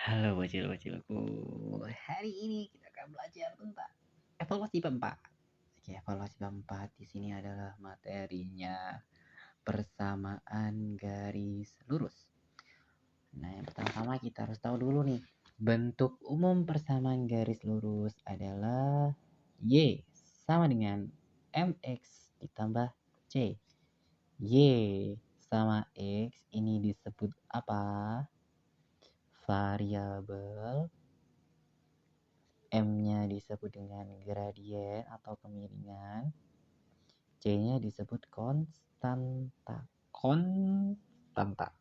Halo bocil-bocilku, hari ini kita akan belajar tentang evaluasi bab 4. Oke, evaluasi bab 4 di sini adalah materinya persamaan garis lurus. Nah, yang pertama-tama kita harus tahu dulu nih, bentuk umum persamaan garis lurus adalah Y sama dengan MX ditambah C. Y sama X ini disebut apa? Variabel. M-nya disebut dengan gradien atau kemiringan. C-nya disebut konstanta. Konstanta.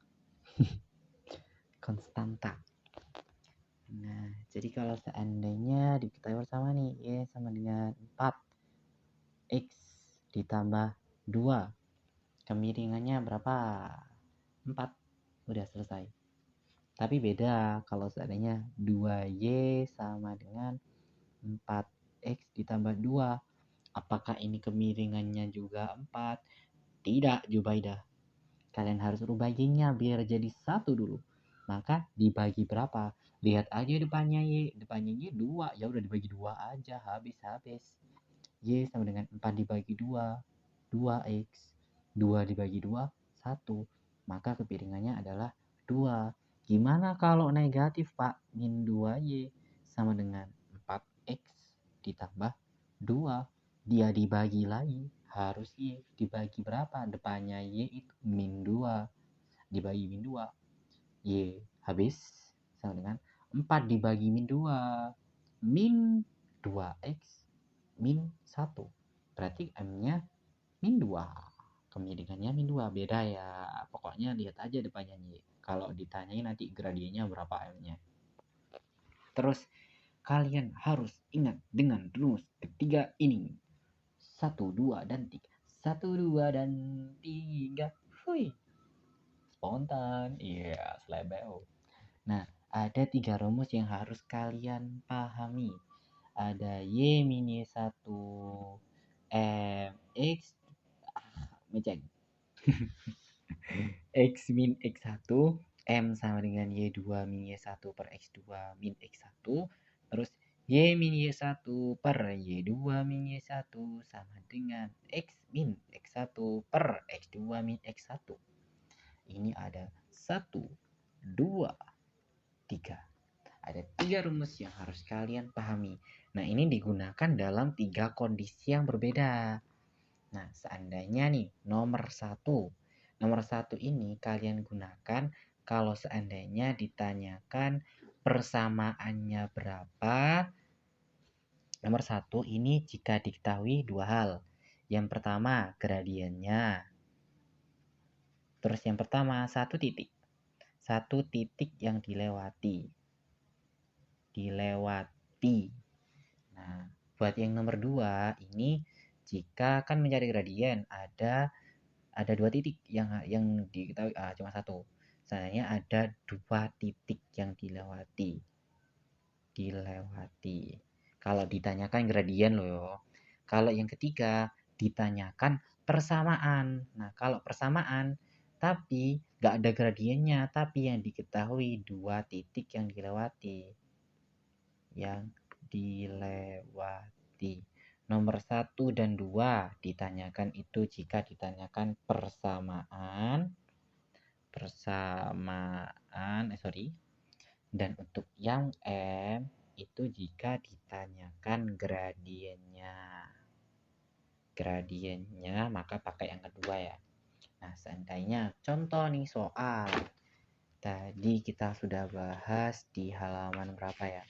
Konstanta. Nah, jadi kalau seandainya diketahui bersama nih, Y sama dengan 4. X ditambah 2. Kemiringannya berapa? 4. Udah selesai. Tapi beda kalau seandainya 2Y sama dengan 4X ditambah 2. Apakah ini kemiringannya juga 4? Tidak, Jubaidah. Kalian harus rubah Y-nya biar jadi 1 dulu. Maka dibagi berapa? Lihat aja depannya Y. Depannya Y 2. Ya udah dibagi 2 aja. Habis. Y sama dengan 4 dibagi 2. 2X. 2 dibagi 2. 1. Maka kemiringannya adalah 2. Gimana kalau negatif, Pak? Min 2Y sama dengan 4X ditambah 2. Dia dibagi lagi, harus Y dibagi berapa? Depannya Y itu min 2 dibagi min 2. Y habis sama dengan 4 dibagi min 2 min 2X min 1. Berarti M-nya min 2. Kemiringannya min 2. Beda ya. Pokoknya lihat aja depannya Y. Kalau ditanyain nanti gradiennya berapa M-nya. Terus kalian harus ingat dengan rumus ketiga ini. 1, 2, dan 3. 1, 2, dan 3. Hui. Spontan. Iya, selebeo. Nah, ada 3 rumus yang harus kalian pahami. Ada Y min Y1 X meceng. X min X1 M sama dengan Y2 min Y1 per X2 min X1. Terus Y min Y1 per Y2 min Y1 sama dengan X min X1 per X2 min X1. Ini ada 1, 2, 3. Ada 3 rumus yang harus kalian pahami. Nah, ini digunakan dalam 3 kondisi yang berbeda. Nah, seandainya nih nomor 1. Nomor 1 ini kalian gunakan kalau seandainya ditanyakan persamaannya berapa. Nomor 1 ini jika diketahui 2 hal. Yang pertama gradiennya. Terus yang pertama 1 titik. 1 titik yang dilewati. Nah, buat yang nomor 2 ini jika kan mencari gradien ada 2 titik yang diketahui cuma 1. Seandainya ada 2 titik yang dilewati. Kalau ditanyakan gradien loh. Kalau yang ketiga ditanyakan persamaan. Nah, kalau persamaan tapi nggak ada gradiennya, tapi yang diketahui 2 titik yang dilewati. Nomor 1 dan 2 ditanyakan itu jika ditanyakan persamaan. Dan untuk yang M itu jika ditanyakan gradiennya maka pakai yang kedua ya. Nah, seandainya contoh nih soal. Tadi kita sudah bahas di halaman berapa ya?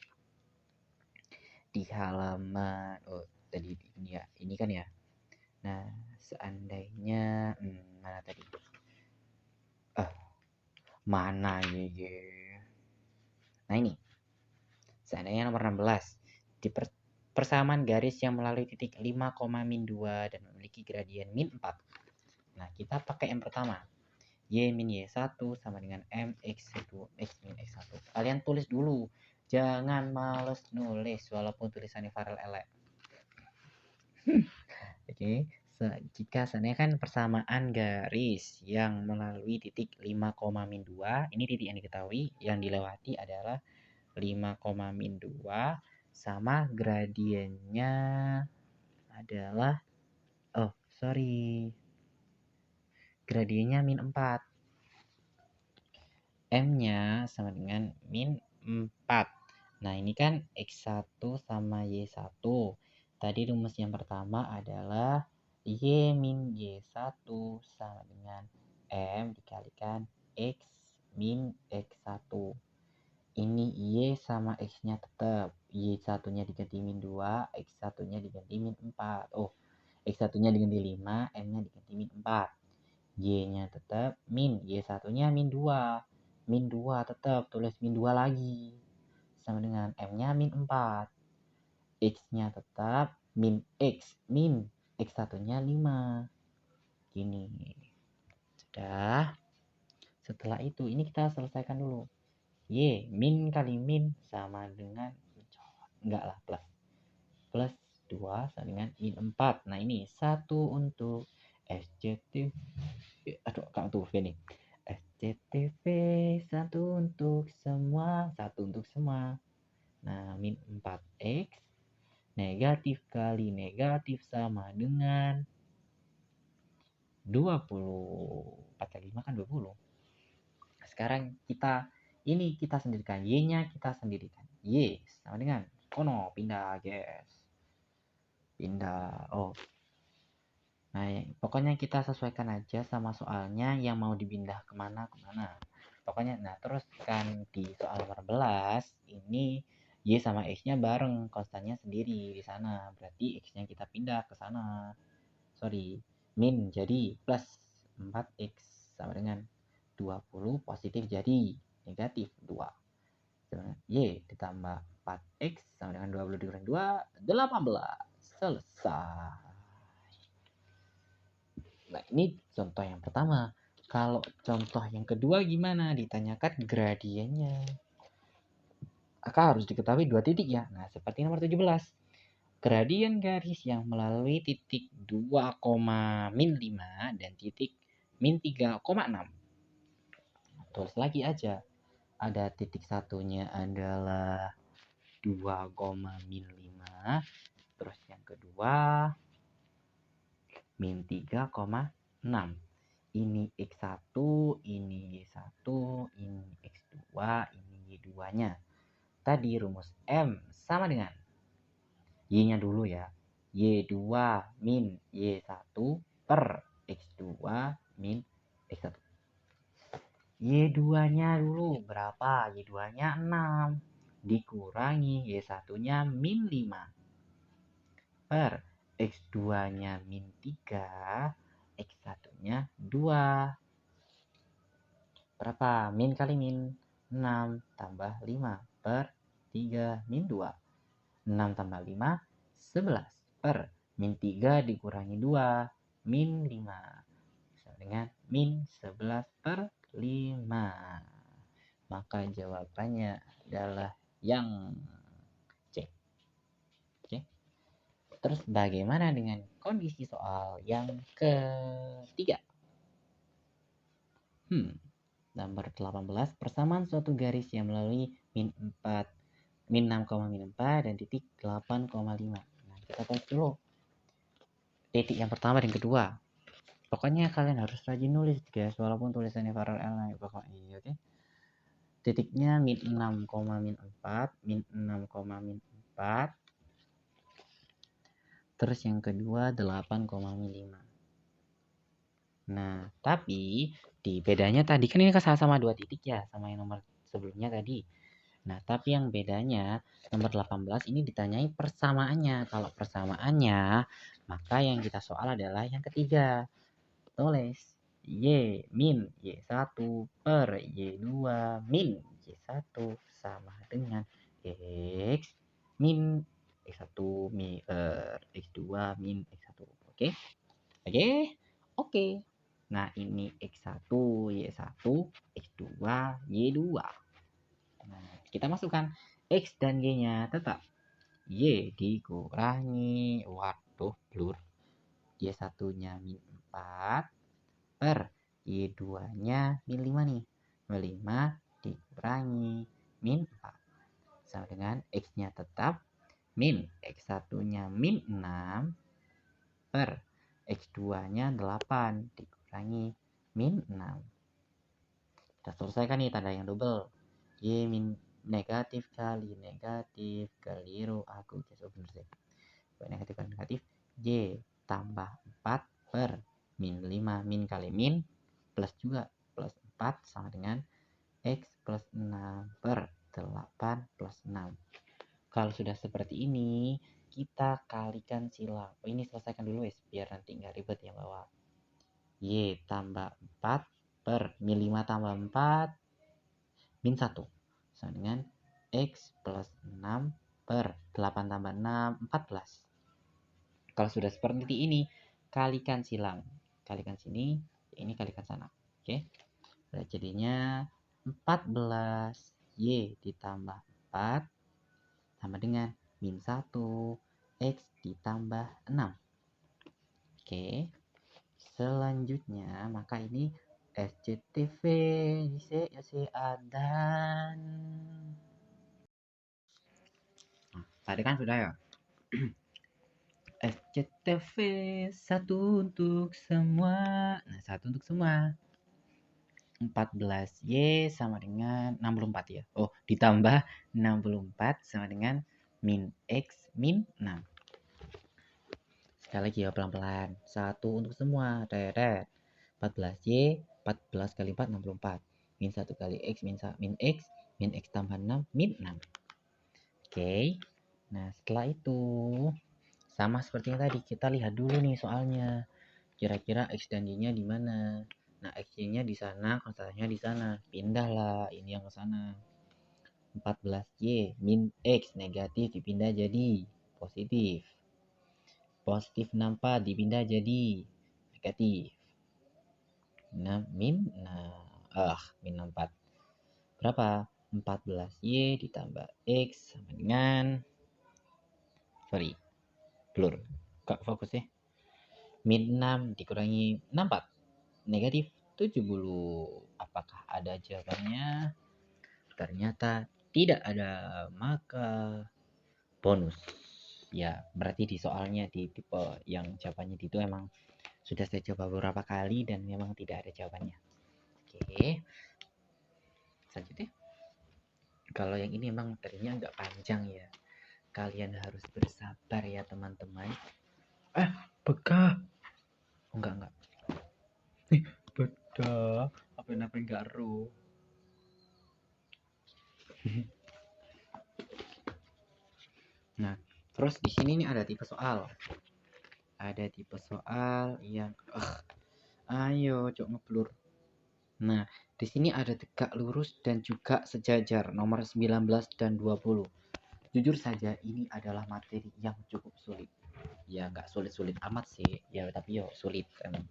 Di halaman tadi ini ya, ini kan ya. Nah, seandainya mana tadi? Mana ya? Nah, ini. Seandainya nomor 16. Di persamaan garis yang melalui titik 5, min 2 dan memiliki gradien min 4. Nah, kita pakai yang pertama. Y min Y1 sama dengan M X1 X min X1. Kalian tulis dulu. Jangan males nulis walaupun tulisannya Farel elek. Oke. Jika seandainya kan persamaan garis yang melalui titik 5, min 2. Ini titik yang diketahui. Yang dilewati adalah 5, min 2 sama gradiennya adalah gradiennya min 4. M-nya sama dengan min 4. Nah, ini kan X1 sama Y1. Tadi rumus yang pertama adalah Y min Y1 sama dengan M dikalikan X min X1. Ini Y sama X-nya tetap. Y1-nya diganti min 2, X1-nya diganti min 4. X1-nya diganti 5, M-nya diganti min 4. Y-nya tetap min, Y1-nya min 2. Min 2 tetap, tulis min 2 lagi. Sama dengan M-nya min 4. X-nya tetap min X, min X1-nya 5. Gini. Sudah. Setelah itu, ini kita selesaikan dulu. Y min kali min sama dengan plus 2 sama dengan min 4. Nah, ini 1 untuk SCTV. nih. SCTV 1 untuk semua, 1 untuk semua. Nah, min 4X negatif kali negatif sama dengan 20. 4 kali 5 kan 20. Sekarang kita sendirikan. Y-nya kita sendirikan. Y sama dengan pindah, guys. Pindah. Nah, pokoknya kita sesuaikan aja sama soalnya yang mau dipindah kemana. Pokoknya, terus kan di soal nomor 11, ini Y sama X-nya bareng, konstannya sendiri di sana. Berarti X-nya kita pindah ke sana. Min jadi plus 4X sama dengan 20 positif jadi negatif 2. Y ditambah 4X sama dengan 20 dikurangi 2, 18. Selesai. Nah, ini contoh yang pertama. Kalau contoh yang kedua gimana? Ditanyakan gradiennya. Maka harus diketahui 2 titik ya. Nah, seperti nomor 17. Gradien garis yang melalui titik 2, min 5 dan titik min 3,6. Tulis lagi aja. Ada titik satunya adalah 2, min 5. Terus yang kedua min 3,6. Ini X1, ini Y1, ini X2, ini Y2-nya. Tadi rumus M sama dengan Y-nya dulu ya. Y2 min Y1 per X2 min X1. Y2-nya dulu berapa? Y2-nya 6 dikurangi Y1-nya min 5 per X2-nya min 3, X1-nya 2. Berapa? Min kali min 6 tambah 5 per 3 min 2. 6 tambah 5, 11 per min 3 dikurangi 2, min 5. Sama dengan min 11 per 5. Maka jawabannya adalah yang C. Oke. Terus bagaimana dengan kondisi soal yang ketiga? Nomor 18, persamaan suatu garis yang melalui min 6,4 dan titik 8,5. Nah, kita tulis dulu titik yang pertama dan kedua. Pokoknya kalian harus rajin nulis, guys, walaupun tulisannya paralel pokoknya, oke. Titiknya min 6,4, min 6,4. Terus yang kedua 8,5. Nah, tapi di bedanya tadi kan ini sama 2 titik ya, sama yang nomor sebelumnya tadi. Nah, tapi yang bedanya nomor 18 ini ditanyai persamaannya. Kalau persamaannya, maka yang kita soal adalah yang ketiga. Tulis Y min Y1 per Y2 min Y1 sama dengan X min X1 min X2 min X1. Oke? Oke. Nah, ini X1, Y1, X2, Y2. Nah, kita masukkan X dan Y-nya tetap. Y dikurangi, blur. Y1-nya min 4 per Y2-nya min 5 nih. 5 dikurangi min 4. sama dengan X-nya tetap min X1-nya min 6 per X2-nya 8 dikurangi min 6. Kita selesaikan nih tanda yang double. Y min negatif kali negatif, keliru aku. Bener sih. Negatif kali negatif. Y tambah 4 per min 5. Min kali min plus juga. Plus 4 sama dengan X plus 6 per 8 plus 6. Kalau sudah seperti ini, kita kalikan silang. Oh, ini selesaikan dulu ya, biar nanti nggak ribet ya bawa. Y tambah 4 per min 5 tambah 4 min 1 sama dengan X plus 6 per 8 tambah 6, 14. Kalau sudah seperti ini, kalikan silang. Kalikan sini, ini kalikan sana. Oke. Jadinya 14 Y ditambah 4 sama dengan min 1 X ditambah 6. Oke. Selanjutnya, maka ini SCTV dan tadi kan sudah ya. SCTV satu untuk semua. Nah, satu untuk semua. 14Y sama dengan 64 ya. Oh, ditambah 64 sama dengan min X min 6. Sekali lagi ya pelan-pelan. Satu untuk semua. 14Y 14 kali 4 64. Min 1 kali X min X tambah 6 min 6. Oke. Nah, setelah itu sama seperti yang tadi, kita lihat dulu nih soalnya. Kira-kira X dan Y-nya di mana? Nah, X-nya di sana, konstantanya di sana. Pindahlah ini yang ke sana. 14Y min X negatif dipindah jadi positif. Positif 64 dipindah jadi negatif. Nah, min 64. Berapa? 14Y ditambah X sama dengan blur. Kak fokus ya. Min 6 dikurangi 64. Negatif 70. Apakah ada jawabannya? Ternyata tidak ada. Maka bonus. Ya, berarti di soalnya di tipe yang jawabannya itu emang sudah saya coba beberapa kali dan memang tidak ada jawabannya. Oke. Selanjutnya. Kalau yang ini emang materinya agak panjang ya. Kalian harus bersabar ya teman-teman. Bekah. Oh, enggak. Beda. Apa enggak ru. Nah, terus di sini nih ada tipe soal. Ada tipe soal yang ayo cok ngeblur. Nah, di sini ada tegak lurus dan juga sejajar nomor 19 dan 20. Jujur saja ini adalah materi yang cukup sulit. Ya nggak sulit-sulit amat sih, ya tapi yo sulit emang.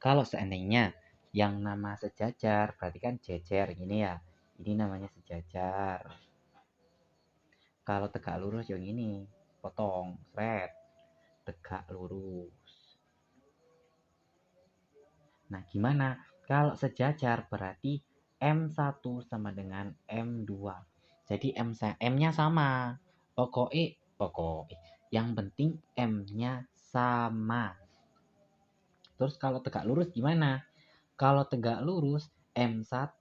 Kalau seandainya yang nama sejajar berarti kan jejer gini ya. Ini namanya sejajar. Kalau tegak lurus yang ini, potong, seret, tegak lurus. Nah, gimana? Kalau sejajar berarti M1 sama dengan M2. Jadi M-nya sama. Pokoknya yang penting M-nya sama. Terus kalau tegak lurus gimana? Kalau tegak lurus M1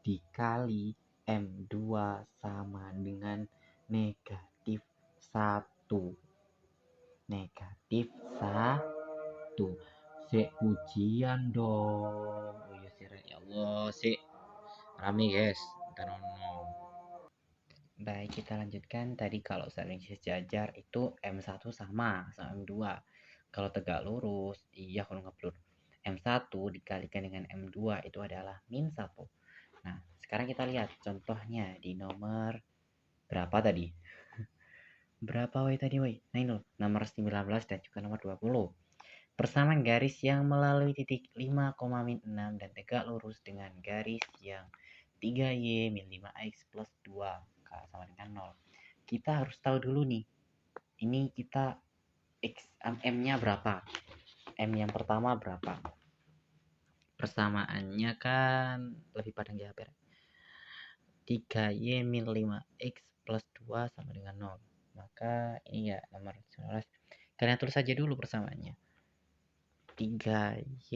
dikali M2 sama dengan negatif 1. Negatif 1. Ujian dong. Oh iya sih, ya Allah sih. Rame guys. Baik, kita lanjutkan. Tadi kalau saling sejajar itu M1 sama M2. Kalau tegak lurus, iya kalau ngeblur. M1 dikalikan dengan M2 itu adalah min 1. Nah, sekarang kita lihat contohnya di nomor berapa tadi? Berapa woi tadi woi? Nah ini loh, nomor 19 dan juga nomor 20. Persamaan garis yang melalui titik 5,6 dan tegak lurus dengan garis yang 3Y min 5X plus 2 sama dengan 0. Kita harus tahu dulu nih, ini kita M-nya berapa? M yang pertama berapa? Persamaannya kan lebih pada nggak 3Y min 5X plus 2 sama dengan 0. Maka ini ya nomor 19. Kalian tulis saja dulu persamaannya. 3Y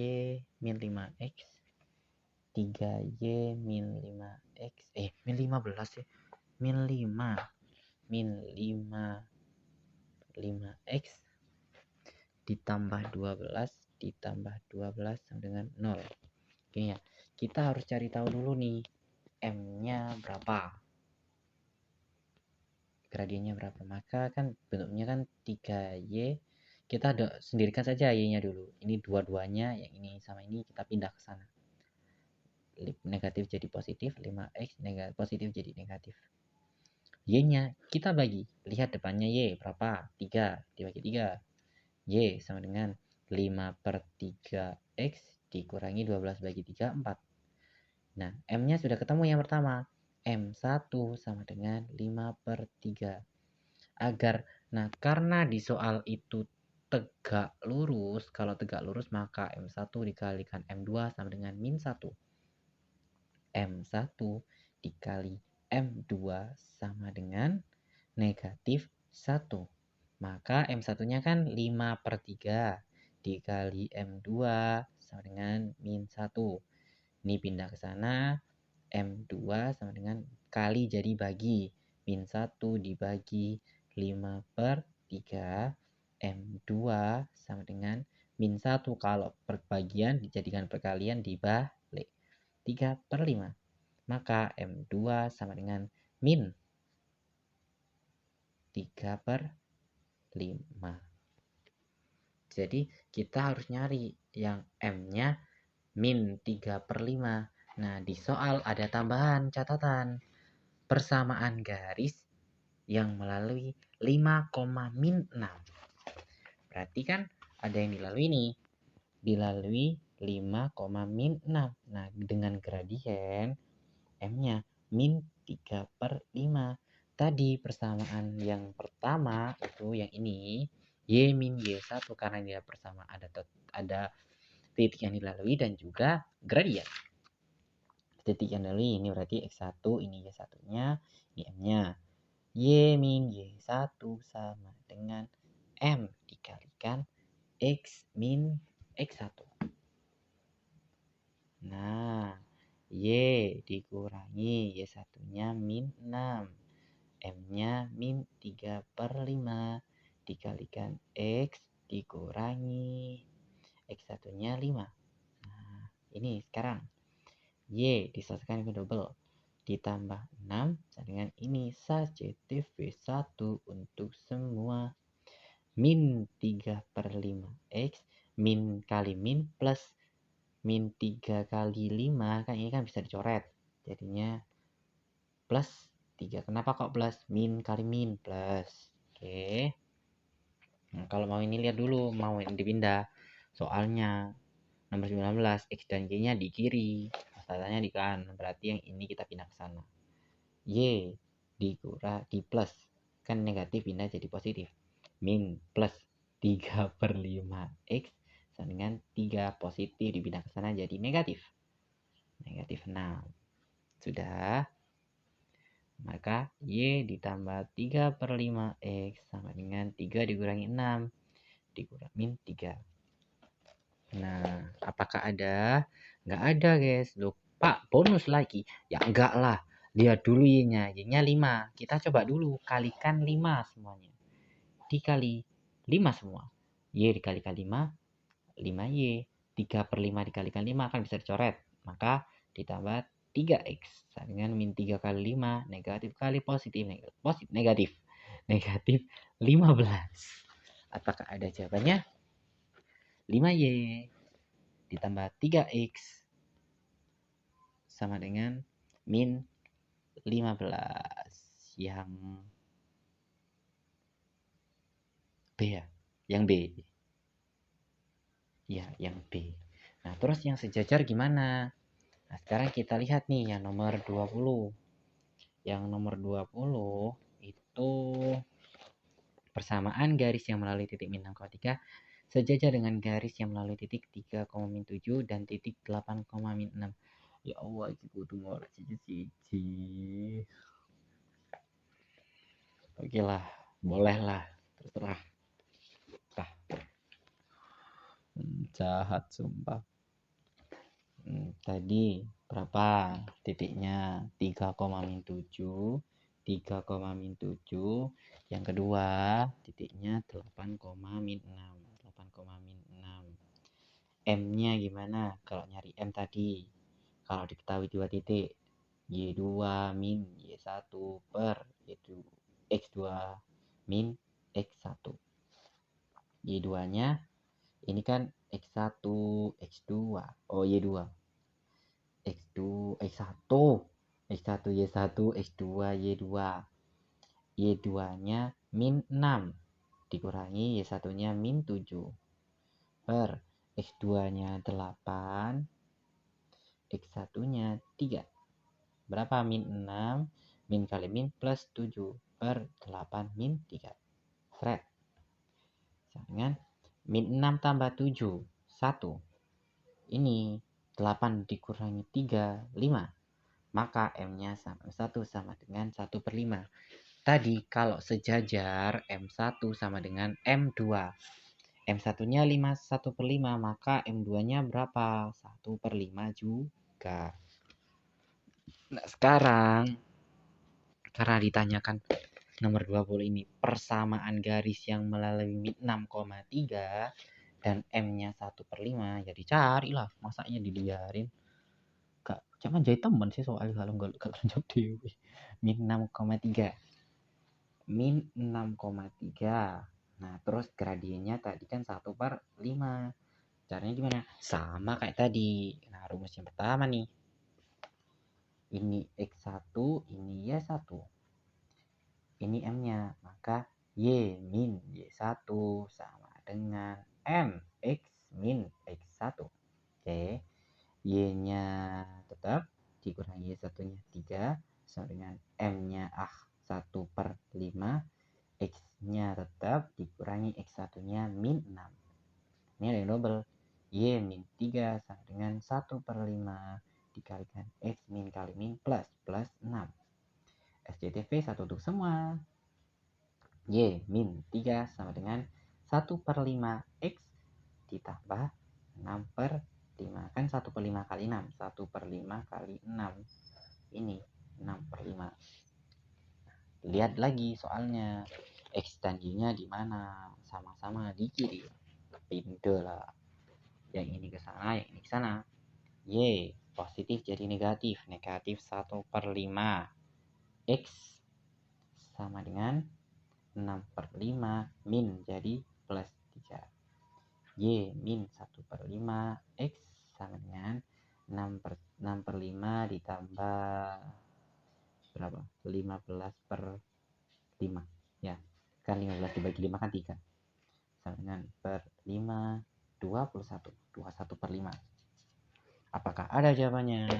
min 5X 3Y min 5X min 15 ya. Min 5X ditambah 12 sama dengan 0. Oke ya. Kita harus cari tahu dulu nih M-nya berapa. Gradiennya berapa. Maka kan bentuknya kan 3Y. Kita sendirikan saja Y-nya dulu. Ini dua-duanya, yang ini sama ini kita pindah ke sana. Negatif jadi positif, 5X positif jadi negatif. Y-nya kita bagi. Lihat depannya Y berapa? 3 dibagi 3. Y sama dengan 5/3X dikurangi 12 bagi 3, 4. Nah, M-nya sudah ketemu yang pertama. M1 sama dengan 5/3. Karena di soal itu tegak lurus, kalau tegak lurus maka M1 dikalikan M2 sama dengan min 1. M1 dikali M2 sama dengan negatif 1. Maka M1-nya kan 5/3 dikali M2 sama dengan min 1. Ini pindah ke sana, M2 sama dengan kali jadi bagi. Min 1 dibagi 5/3, M2 sama dengan min 1. Kalau perbagian dijadikan perkalian dibalik. 3/5. Maka M2 sama dengan min 3/5. Jadi kita harus nyari yang M-nya min 3/5. Nah, di soal ada tambahan catatan. Persamaan garis yang melalui 5, min 6. Berarti kan ada yang dilalui nih. Dilalui 5, min 6. Nah, dengan gradien M-nya min 3/5. Tadi persamaan yang pertama itu yang ini Y min Y1 karena dia persamaan ada titik yang dilalui dan juga gradien. Titik yang dilalui ini berarti X1, ini Y1-nya, ini M-nya. Y min Y1 sama dengan M dikalikan X min X1. Nah, Y dikurangi Y1-nya min 6. M-nya min 3/5 dikalikan X dikurangi X1-nya 5. Nah, ini sekarang Y diselesaikan ke double ditambah 6 sama dengan ini saja V1 untuk semua min 3/5 X min kali min plus min 3 kali 5 kan ini kan bisa dicoret jadinya plus 3. Kenapa kok plus? Min kali min plus. Oke. Nah, kalau mau ini lihat dulu mau yang dipindah soalnya nomor 19 X dan Y nya di kiri masalahnya di kanan berarti yang ini kita pindah ke sana. Y di plus kan negatif pindah jadi positif min plus 3/5 X sama dengan 3 positif dipindah ke sana jadi negatif 6. Sudah, maka Y ditambah 3/5 X sama dengan 3 dikurangi 6 dikurangi min 3. Nah, apakah ada? Nggak ada guys. Loh, Pak, bonus lagi. Ya enggak lah. Lihat dulu Y-nya. Y-nya 5. Kita coba dulu. Kalikan 5 semuanya. Dikali 5 semua. Y dikalikan 5. 5Y. 3/5 dikalikan 5 kan bisa dicoret. Maka ditambah 3X. Dengan min 3 kali 5. Negatif kali positif. Negatif. Negatif 15. Apakah ada jawabannya? 5Y ditambah 3X sama dengan min 15. Yang B ya? Yang B. Ya, yang B. Nah, terus yang sejajar gimana? Nah, sekarang kita lihat nih yang nomor 20. Yang nomor 20 itu persamaan garis yang melalui titik min 6,3 sejajar dengan garis yang melalui titik 3, min 7 dan titik 8, min 6. Ya Allah, iki kudu ngorek siji-siji. Oke lah, boleh lah, terserah. Jahat sumpah. Tadi berapa titiknya? 3,7, 3,7. Yang kedua titiknya 8,6, 8,6. M-nya gimana? Kalau nyari M tadi, kalau diketahui 2 titik, Y2 min Y1 per X2 min X1. Y2-nya ini kan X1, X2, oh Y2, X2, X1, X1, Y1, X2, Y2. Y2-nya min 6 dikurangi Y1-nya min 7 per X2-nya 8, X1-nya 3. Berapa min 6? Min kali min plus 7 per 8 min 3. Seret. Dengan min 6 tambah 7, 1. Ini 8 dikurangi 3, 5. Maka M-nya sama 1 sama dengan 1 per 5. Tadi kalau sejajar M1 sama dengan M2. M1-nya 1 per 5, maka M2-nya berapa? 1 per 5 juga. Nah, sekarang karena ditanyakan nomor 20 ini persamaan garis yang melalui min 6,3 dan M-nya 1 per 5, ya dicarilah, masanya dibiarin. Kak, jangan jadi teman sih soalnya kalau nggak jawab dewi. Min 6,3. Min 6,3. Nah, terus gradiennya tadi kan 1 per 5. Caranya gimana? Sama kayak tadi. Nah, rumus yang pertama nih. Ini X1, ini Y1. Ini M-nya, maka Y min Y1 sama dengan M X min X1. Oke. Y-nya tetap dikurangi Y1-nya 3 sama dengan M-nya 1 per 5. X-nya tetap dikurangi X1-nya min 6. Ini ada yang double. Y min 3 sama dengan 1 per 5 dikalikan X min kali min plus 6. SCTV 1 untuk semua. Y min 3 sama dengan 1 per 5 X ditambah 6 per 5. Kan 1 per 5 kali 6. 1 per 5 kali 6. Ini 6 per 5. Lihat lagi soalnya. X dan Y-nya di mana? Sama-sama di kiri. Pindah lah. Yang ini ke sana, yang ini ke sana. Y positif jadi negatif. Negatif 1 per 5. X sama dengan 6 per 5 min jadi plus 3. Y min 1 per 5 X sama dengan 6 per 5 ditambah berapa? 15 per 5. Ya, kan 15 dibagi 5 kan 3. Sama dengan per 5, 21. 21 per 5. Apakah ada jawabannya?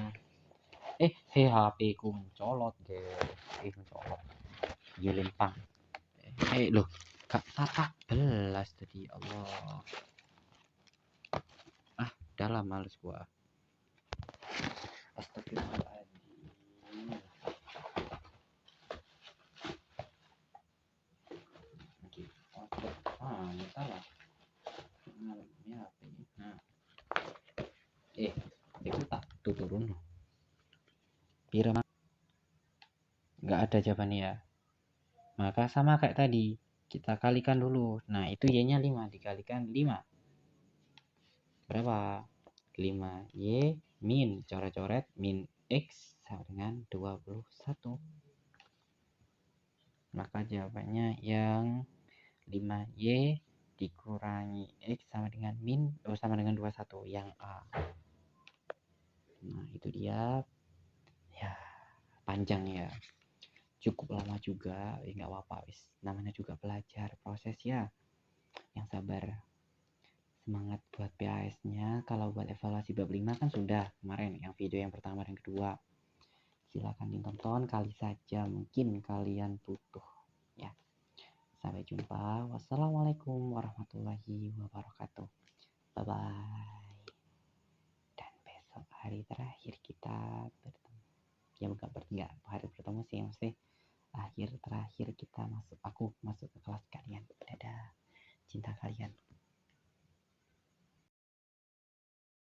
HP ku mencolot, guys. Mencolot. Dia lempang. Loh, Kak 14 tadi, Allah. Udah lah, males gua. Astagfirullahaladzim. Bentar lah. Nah, itu tak turun. Pira nggak ada jawabannya ya. Maka sama kayak tadi, kita kalikan dulu. Nah, itu Y-nya 5 dikalikan 5. Berapa? 5 Y min coret-coret min X sama dengan 21. Maka jawabannya yang 5Y dikurangi X sama dengan sama dengan 21, yang A. Nah, itu dia. Ya, panjang ya. Cukup lama juga, nggak apa-apa wis. Namanya juga belajar, proses ya. Yang sabar. Semangat buat PAS-nya. Kalau buat evaluasi bab 5 kan sudah kemarin yang video yang pertama dan kedua. Silakan ditonton kali saja, mungkin kalian butuh ya. Sampai jumpa. Wassalamualaikum warahmatullahi wabarakatuh. Bye bye. Dan besok hari terakhir kita bertemu. Ya enggak hari bertemu sih, maksudnya akhir terakhir kita aku masuk ke kelas kalian. Dadah cinta kalian.